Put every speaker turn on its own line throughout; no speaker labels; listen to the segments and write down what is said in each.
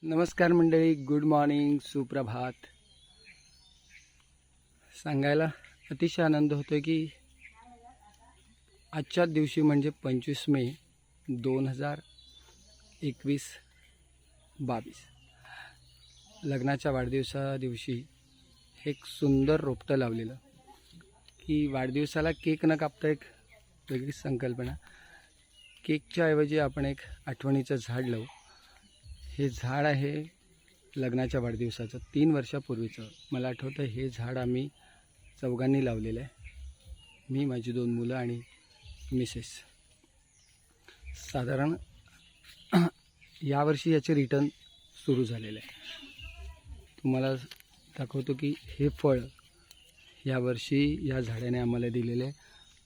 नमस्कार मंडळी, good morning, सुप्रभात. सांगायला अतिशय आनंद होतो की आजच्या दिवशी म्हणजे 25 मे 2021-22 लग्नाच्या वाढदिवसा दिवशी एक सुंदर रोपटं लावलेलं की वाढदिवसाला केक न कापता एक वेगळीच संकल्पना. केकच्या ऐवजी आपण एक आठवणीचं झाड लावू. हे झाड आहे लग्नाच्या वाढदिवसाचं 3 वर्षापूर्वीचं. मला आठवतं हे झाड आम्ही चौघांनी लावलेलं आहे, मी, माझी 2 मुलं आणि मिसेस. साधारण यावर्षी याचे रिटर्न सुरू झालेलं आहे. तुम्हाला दाखवतो की हे फळ यावर्षी या झाडाने आम्हाला दिलेलं आहे.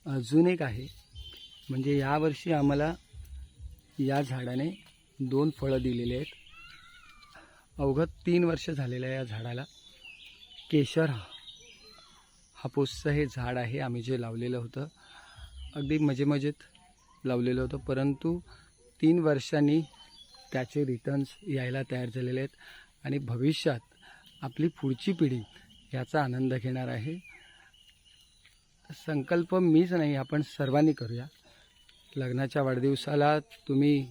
अजून एक आहे, म्हणजे यावर्षी आम्हाला या झाडाने 2 फळं दिलेले आहेत. अवघं 3 वर्ष झालेलं आहे या झाडाला. केशर हापूसचं हे झाड आहे. आम्ही जे लावलेलं होतं अगदी मजेत लावलेलं होतं, परंतु 3 वर्षांनी त्याचे रिटर्न्स यायला तयार झालेले आहेत आणि भविष्यात आपली पुढची पिढी याचा आनंद घेणार आहे. संकल्प मीच नाही, आपण सर्वांनी करूया. लग्नाच्या वाढदिवसाला तुम्ही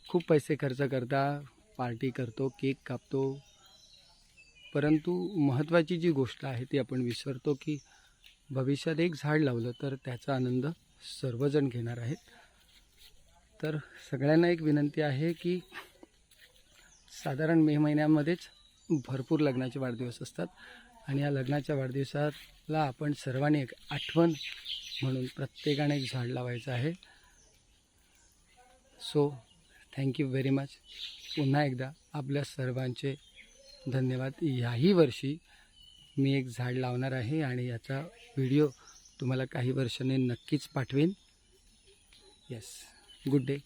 खूप पैसे खर्च करता, पार्टी करतो, केक कापतो, परंतु महत्त्वाची जी गोष्ट आहे ती आपण विसरतो की भविष्यात एक झाड लावलं तर त्याचा आनंद सर्वजण घेणार आहेत. तर सगळ्यांना एक विनंती आहे की साधारण मे महिन्यामध्येच भरपूर लग्नाचे वाढदिवस असतात आणि या लग्नाच्या वाढदिवसाला आपण सर्वांनी एक आठवण म्हणून प्रत्येकाने एक झाड लावायचं आहे. So thank you very much. पुन्हा एकदा आपल्या सर्वांचे धन्यवाद. याही वर्षी मी एक झाड लावणार आहे आणि याचा व्हिडिओ तुम्हाला काही वर्षांनी नक्कीच पाठवेन. Yes, good day.